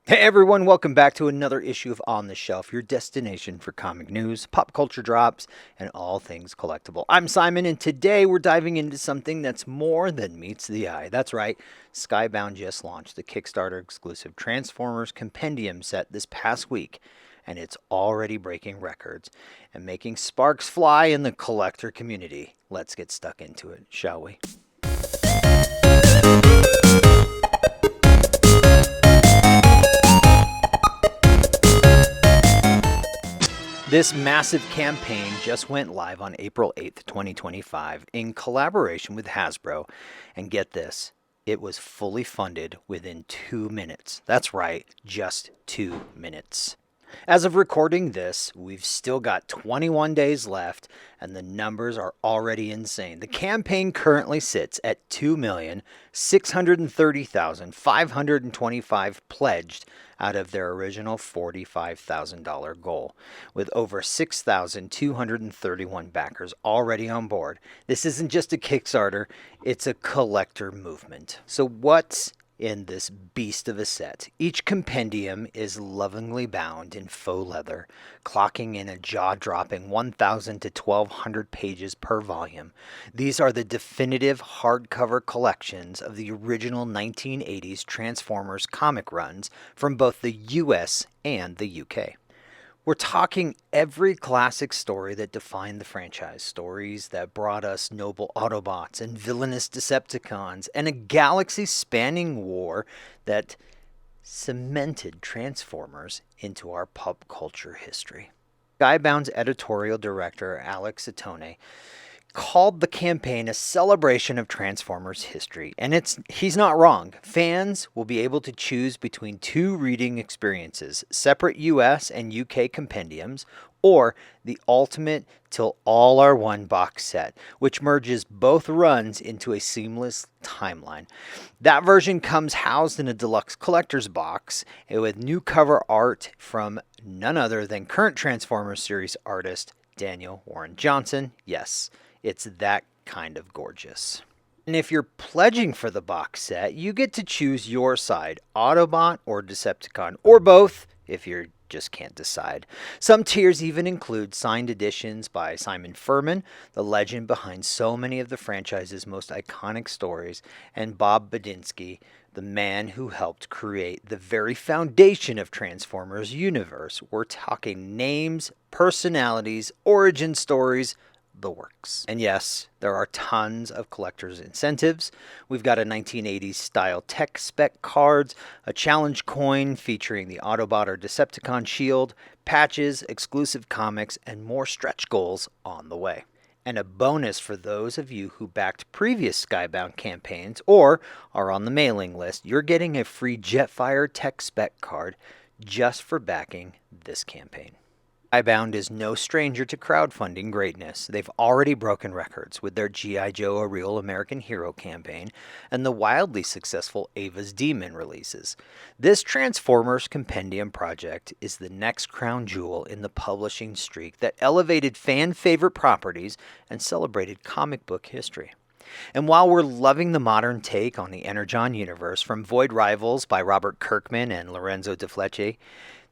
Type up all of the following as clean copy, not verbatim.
Hey everyone, welcome back to another issue of On the Shelf, your destination for comic news, pop culture drops, and all things collectible. I'm Simon, and today we're diving into something that's more than meets the eye. That's right, Skybound just launched the Kickstarter exclusive Transformers Compendium Set this past week, and it's already breaking records and making sparks fly in the collector community. Let's get stuck into it, shall we? This massive campaign just went live on April 8th, 2025 in collaboration with Hasbro. And get this, it was fully funded within 2 minutes. That's right, just 2 minutes. As of recording this, we've still got 21 days left, and the numbers are already insane. The campaign currently sits at 2,630,525 pledged out of their original $45,000 goal, with over 6,231 backers already on board. This isn't just a Kickstarter, it's a collector movement. So what's in this beast of a set? Each compendium is lovingly bound in faux leather, clocking in a jaw-dropping 1,000 to 1,200 pages per volume. These are the definitive hardcover collections of the original 1980s Transformers comic runs from both the US and the UK. We're talking every classic story that defined the franchise, stories that brought us noble Autobots and villainous Decepticons, and a galaxy-spanning war that cemented Transformers into our pop culture history. Skybound's editorial director, Alex Atone, called the campaign a celebration of Transformers history, and he's not wrong. Fans will be able to choose between two reading experiences, separate US and UK compendiums, or the ultimate Til All Are One box set, which merges both runs into a seamless timeline. That version comes housed in a deluxe collector's box with new cover art from none other than current Transformers series artist Daniel Warren Johnson. Yes, it's that kind of gorgeous. And if you're pledging for the box set, you get to choose your side, Autobot or Decepticon, or both if you just can't decide. Some tiers even include signed editions by Simon Furman, the legend behind so many of the franchise's most iconic stories, and Bob Budiansky, the man who helped create the very foundation of Transformers universe. We're talking names, personalities, origin stories, the works. And yes, there are tons of collector's incentives. We've got a 1980s style tech spec cards, a challenge coin featuring the Autobot or Decepticon shield, patches, exclusive comics, and more stretch goals on the way. And a bonus for those of you who backed previous Skybound campaigns or are on the mailing list, you're getting a free Jetfire tech spec card just for backing this campaign. Skybound is no stranger to crowdfunding greatness. They've already broken records with their G.I. Joe A Real American Hero campaign and the wildly successful Ava's Demon releases. This Transformers Compendium project is the next crown jewel in the publishing streak that elevated fan-favorite properties and celebrated comic book history. And while we're loving the modern take on the Energon universe, from Void Rivals by Robert Kirkman and Lorenzo De Flecce,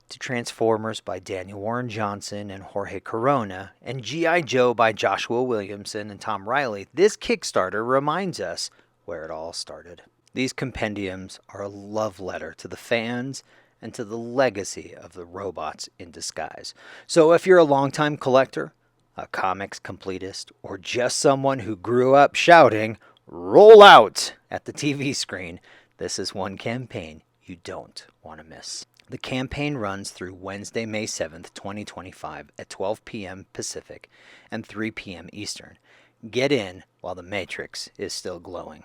to Transformers by Daniel Warren Johnson and Jorge Corona, and G.I. Joe by Joshua Williamson and Tom Riley, this Kickstarter reminds us where it all started. These compendiums are a love letter to the fans and to the legacy of the robots in disguise. So if you're a longtime collector, a comics completist, or just someone who grew up shouting, "Roll out!" at the TV screen, this is one campaign you don't want to miss. The campaign runs through Wednesday, May 7th, 2025 at 12 p.m. Pacific and 3 p.m. Eastern. Get in while the Matrix is still glowing.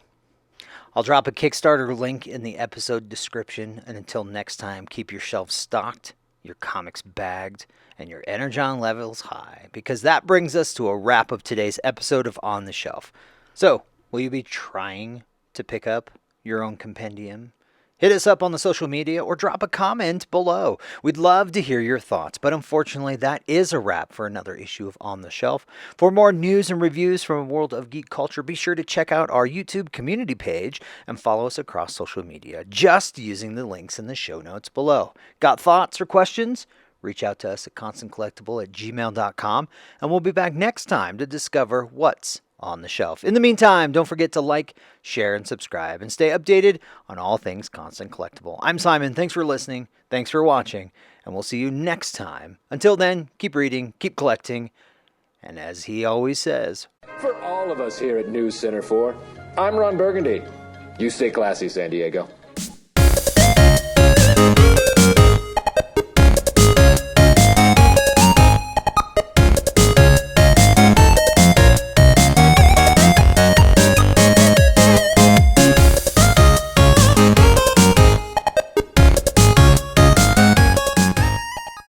I'll drop a Kickstarter link in the episode description, and until next time, keep your shelves stocked, your comics bagged, and your Energon levels high, because that brings us to a wrap of today's episode of On the Shelf. So, will you be trying to pick up your own compendium? Hit us up on the social media or drop a comment below. We'd love to hear your thoughts, but unfortunately that is a wrap for another issue of On the Shelf. For more news and reviews from a world of geek culture, be sure to check out our YouTube community page and follow us across social media, just using the links in the show notes below. Got thoughts or questions? Reach out to us at constantcollectible@gmail.com, and we'll be back next time to discover what's on the shelf. In the meantime, don't forget to like, share, and subscribe, and stay updated on all things Constant Collectible. I'm Simon. Thanks for listening. Thanks for watching, and we'll see you next time. Until then, keep reading, keep collecting, and as he always says, for all of us here at News Center 4, I'm Ron Burgundy. You stay classy, San Diego.